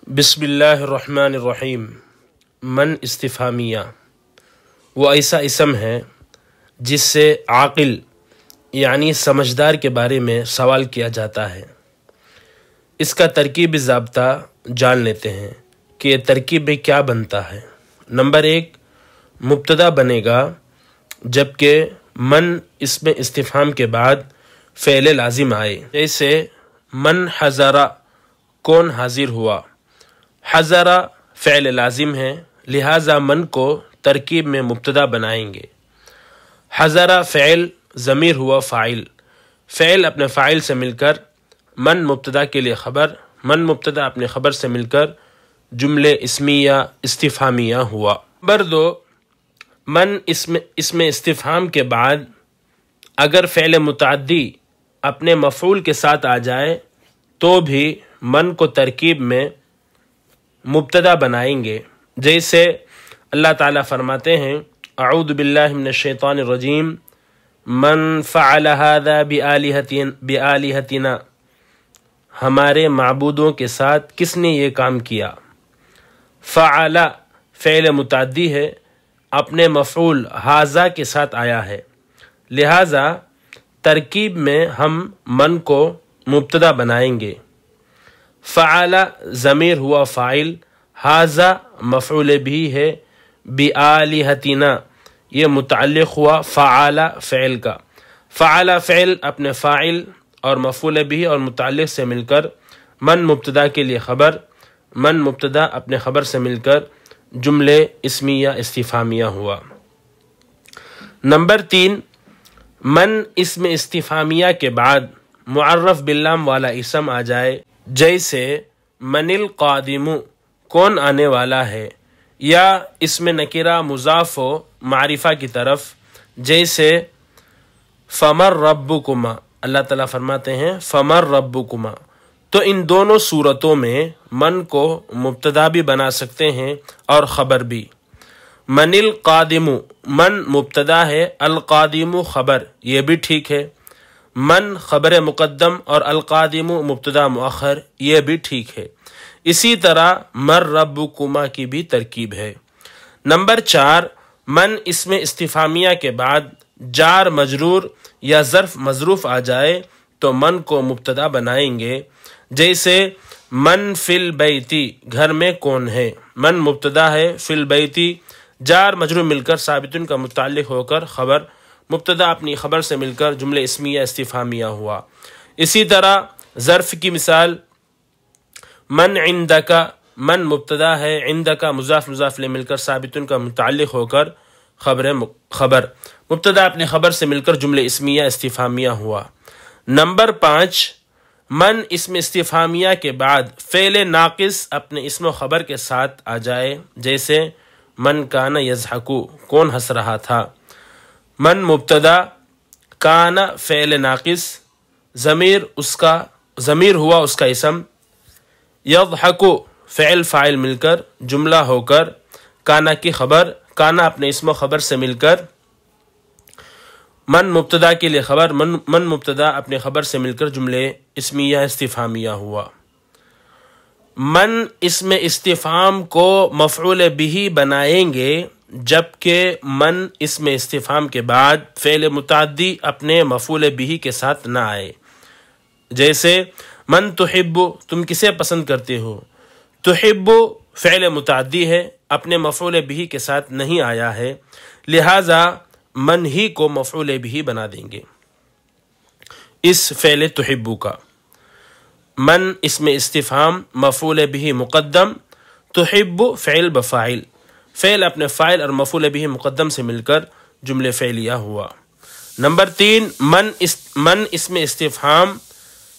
بسم اللہ الرحمن الرحیم۔ من استفہامیہ وہ ایسا اسم ہے جس سے عاقل یعنی سمجھدار کے بارے میں سوال کیا جاتا ہے۔ اس کا ترکیبی ضابطہ جان لیتے ہیں کہ یہ ترکیب میں کیا بنتا ہے۔ نمبر 1، مبتدا بنے گا جبکہ من اسم استفہام کے بعد فعل لازم آئے، جیسے من حضر، کون حاضر ہوا۔ حضر فعل لازم ہے، لہٰذا من کو ترکیب میں مبتدا بنائیں گے۔ حضر فعل ضمیر ہوا فاعل، فعل اپنے فاعل سے مل کر من مبتدا کے لیے خبر، من مبتدا اپنے خبر سے مل کر جملے اسمیہ استفہامیہ ہوا۔ نمبر 2، من اسم استفہام کے بعد اگر فعل متعدی اپنے مفعول کے ساتھ آ جائے تو بھی من کو ترکیب میں مبتدا بنائیں گے، جیسے اللہ تعالیٰ فرماتے ہیں اعوذ باللہ من الشیطان الرجیم من فعل هذا بآلہتنا، ہمارے معبودوں کے ساتھ کس نے یہ کام کیا۔ فعل فعل متعدی ہے، اپنے مفعول ھذا کے ساتھ آیا ہے، لہٰذا ترکیب میں ہم من کو مبتدا بنائیں گے۔ فعل ضمیر ہوا فاعل، ھذا مفعول بھی ہے، بآلہتنا یہ متعلق ہوا فعل فعل کا۔ فعل فعل اپنے فاعل اور مفعول بھی اور متعلق سے مل کر من مبتدا کے لیے خبر، من مبتدا اپنے خبر سے مل کر جملے اسمیہ استفہامیہ ہوا۔ نمبر 3، من اسم استفہامیہ کے بعد معرف باللام والا اسم آ جائے، جیسے من القادم، کون آنے والا ہے، یا اسم نکرہ مضاف و معرفہ کی طرف، جیسے فمن ربکما، اللہ تعالیٰ فرماتے ہیں فمن ربکما، تو ان دونوں صورتوں میں من کو مبتدا بھی بنا سکتے ہیں اور خبر بھی۔ من القادم، من مبتدا ہے، القادم خبر، یہ بھی ٹھیک ہے۔ من خبر مقدم اور القادم مبتدا مؤخر، یہ بھی ٹھیک ہے۔ اسی طرح من ربکما کی بھی ترکیب ہے۔ نمبر 4، من اسم استفہامیہ کے بعد جار مجرور یا ظرف مظروف آ جائے تو من کو مبتدا بنائیں گے، جیسے من فی البیتی، گھر میں کون ہے، من مبتدا ہے، فی البیتی جار مجرور مل کر ثابتن کا متعلق ہو کر خبر، مبتدا اپنی خبر سے مل کر جملے اسمیہ استفہامیہ ہوا۔ اسی طرح ظرف کی مثال من عندک، من مبتدا ہے، عندک مضاف مضاف لے مل کر ثابتن کا متعلق ہو کر خبر، مبتدا اپنی خبر سے مل کر جملے اسمیہ استفہامیہ ہوا۔ نمبر 5، من اسم استفہامیہ کے بعد فعل ناقص اپنے اسم و خبر کے ساتھ آ جائے، جیسے من کان یضحک، کون ہنس رہا تھا۔ من مبتدا، کان فعل ناقص، ضمیر ہوا اس کا اسم، یضحک فعل فاعل مل کر جملہ ہو کر کانا کی خبر، کانا اپنے اسم و خبر سے مل کر من مبتدا کے لیے خبر، من مبتدا اپنے خبر سے مل کر جملے اسمیہ استفہامیہ ہوا۔ من اسم استفہام کو مفعول بھی بنائیں گے جبکہ من اسم استفہام کے بعد فعل متعدی اپنے مفعول بھی کے ساتھ نہ آئے، جیسے من تحب، تم کسے پسند کرتے ہو۔ تحب فعل متعدی ہے، اپنے مفعول بھی کے ساتھ نہیں آیا ہے، لہٰذا من ہی کو مفعول بھی بنا دیں گے اس فعل تحب کا۔ من اسم استفہام مفعول بھی مقدم، تحب فعل بفاعل، فعل اپنے فاعل اور مفعول بھی مقدم سے مل کر جملے فعلیہ ہوا۔ نمبر 3، من اسم استفہام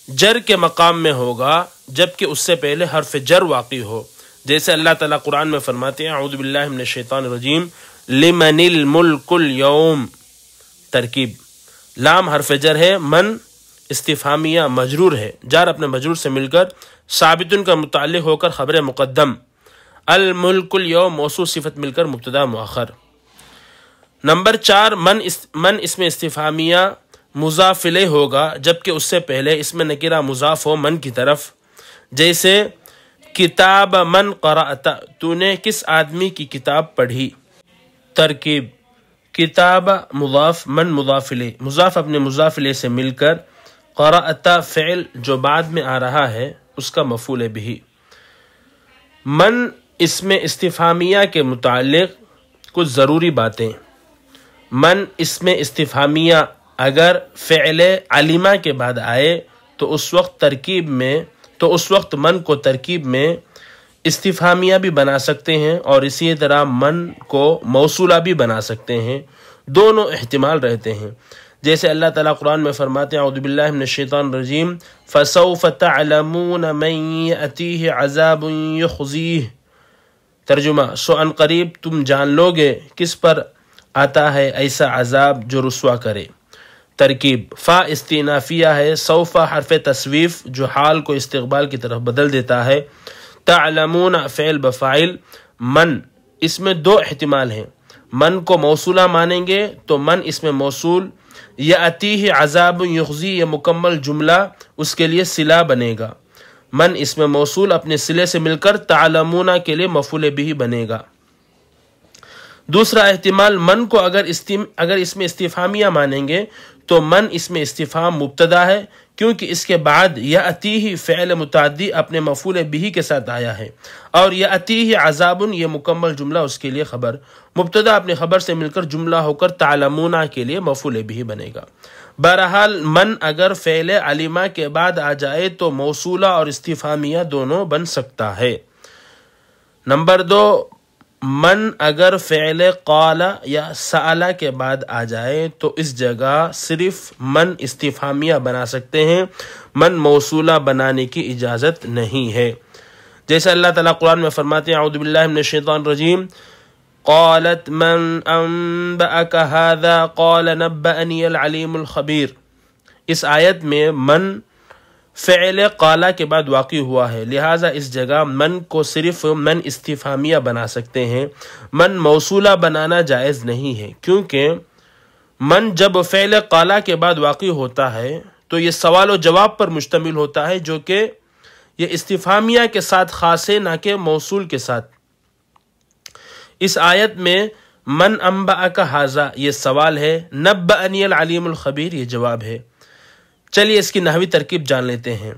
جر کے مقام میں ہوگا جبکہ اس سے پہلے حرف جر واقع ہو، جیسے اللہ تعالیٰ قرآن میں فرماتے ہیں اعوذ باللہ من الشیطان الرجیم لمن الملک اليوم، ترکیب لام حرف جر ہے، من استفہامیہ مجرور ہے، جار اپنے مجرور سے مل کر ثابتن کا متعلق ہو کر خبر مقدم، الملک اليوم موصوف صفت مل کر مبتدا مؤخر۔ نمبر 4، من اسم استفہامیہ مضاف الیہ ہوگا جبکہ اس سے پہلے اسم نکرہ مضاف ہو من کی طرف، جیسے کتاب من قرأت، تو نے کس آدمی کی کتاب پڑھی. ترکیب: کتاب مضاف، من مضاف الیہ، مضاف اپنے مضاف الیہ سے مل کر، قرأت فعل جو بعد میں آ رہا ہے اس کا مفعول بہ. من اسم استفہامیہ کے متعلق کچھ ضروری باتیں. من اسم استفہامیہ اگر فعل علمہ کے بعد آئے تو اس وقت من کو ترکیب میں استفہامیہ بھی بنا سکتے ہیں اور اسی طرح من کو موصولہ بھی بنا سکتے ہیں، دونوں احتمال رہتے ہیں. جیسے اللہ تعالیٰ قرآن میں فرماتے ہیں اعوذ باللہ من الشیطان الرجیم فَسَوْفَ تَعْلَمُونَ مَن يَأْتِيهِ عَذَابٌ يُخْزِيهِ. ترجمہ: سو ان قریب تم جان لو گے کس پر آتا ہے ایسا عذاب جو رسوا کرے. ترکیب: فا استئنافیہ ہے، سوف حرف تصویف جو حال کو استقبال کی طرف بدل دیتا ہے، تعلمون فعل بفاعل، من اس میں دو احتمال ہیں. من کو موصولہ مانیں گے تو من اس میں موصول، یاتیہ عذاب یخزی یہ مکمل جملہ اس کے لیے صلہ بنے گا. من اس میں موصول اپنے صلے سے مل کر تعلمون کے لیے مفعول بہ بنے گا. دوسرا احتمال، من کو اگر اس میں استفہامیہ مانیں گے تو من اس میں استفہام مبتدا ہے کیونکہ اس کے بعد یاتیہ فعل متعدی اپنے مفعول بہ کے ساتھ آیا ہے، اور یاتیہ عذاب یہ مکمل جملہ اس کے لیے خبر، مبتدا اپنے خبر سے مل کر جملہ ہو کر تعلمون کے لیے مفعول بہ بنے گا. بہرحال من اگر فعل علمہ کے بعد آ جائے تو موصولہ اور استفہامیہ دونوں بن سکتا ہے. نمبر 2، من اگر فعل قال یا سأل کے بعد آ جائے تو اس جگہ صرف من استفہامیہ بنا سکتے ہیں، من موصولہ بنانے کی اجازت نہیں ہے. جیسے اللہ تعالیٰ قرآن میں فرماتے ہیں اعوذ باللہ من الشیطان الرجیم قالت من انبأک هذا قال نبأنی العلیم الخبیر. اس آیت میں من فعل قالا کے بعد واقع ہوا ہے، لہٰذا اس جگہ من کو صرف من استفہامیہ بنا سکتے ہیں، من موصولہ بنانا جائز نہیں ہے، کیونکہ من جب فعل قالا کے بعد واقع ہوتا ہے تو یہ سوال و جواب پر مشتمل ہوتا ہے جو کہ یہ استفہامیہ کے ساتھ خاص ہے نہ کہ موصول کے ساتھ. اس آیت میں من انبأک ھذا یہ سوال ہے، نبأنی العلیم الخبیر یہ جواب ہے. چلیے اس کی نحوی ترکیب جان لیتے ہیں.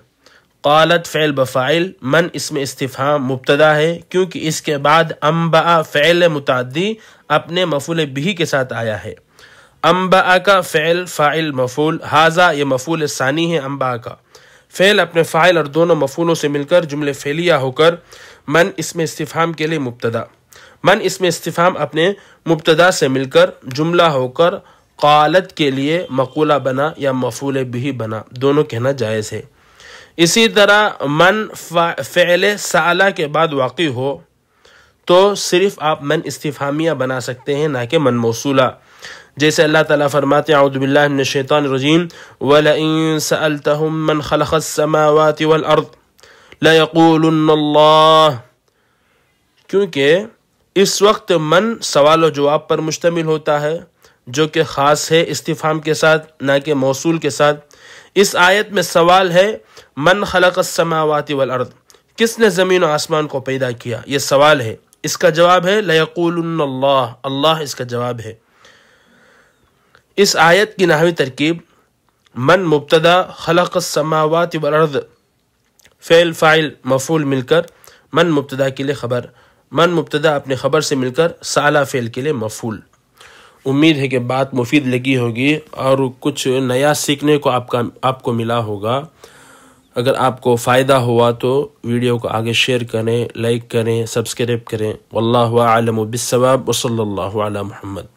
قالت فعل بفاعل، من اس میں استفہام مبتدا ہے کیونکہ اس کے بعد انبأ فعل متعدی اپنے مفعول بہ کے ساتھ آیا ہے. انبأ کا فعل فاعل مفعول، ھذا یہ مفعول ثانی ہے انبأ کا. فعل اپنے فاعل اور دونوں مفعولوں سے مل کر جملے فعلیہ ہو کر من اس میں استفہام کے لیے مبتدا، من اس میں استفہام اپنے مبتدا سے مل کر جملہ ہو کر قالت کے لیے مقولہ بنا یا مفعول بہ بنا، دونوں کہنا جائز ہے. اسی طرح من فعل سألہ کے بعد واقع ہو تو صرف آپ من استفہامیہ بنا سکتے ہیں نہ کہ من موصولہ. جیسے اللہ تعالیٰ فرماتے ہیں اعوذ باللہ من الشیطان الرجیم وَلَئِن سَأَلْتَهُم مَّنْ خَلَقَ السَّمَاوَاتِ وَالْأَرْضِ لَيَقُولُنَّ اللَّهُ. کیونکہ اس وقت من سوال و جواب پر مشتمل ہوتا ہے جو کہ خاص ہے استفہام کے ساتھ نہ کہ موصول کے ساتھ. اس آیت میں سوال ہے من خلق السماوات والارض، کس نے زمین و آسمان کو پیدا کیا، یہ سوال ہے. اس کا جواب ہے لیقولن اللہ، اللہ اس کا جواب ہے. اس آیت کی نحوی ترکیب من مبتدا، خلق السماوات والارض فعل فاعل مفعول مل کر من مبتدا کے لیے خبر، من مبتدا اپنے خبر سے مل کر سالہ فعل کے لیے مفعول. امید ہے کہ بات مفید لگی ہوگی اور کچھ نیا سیکھنے کو آپ کو ملا ہوگا. اگر آپ کو فائدہ ہوا تو ویڈیو کو آگے شیئر کریں، لائک کریں، سبسکرائب کریں. واللہ اعلم بالصواب وصلی اللہ علی محمد.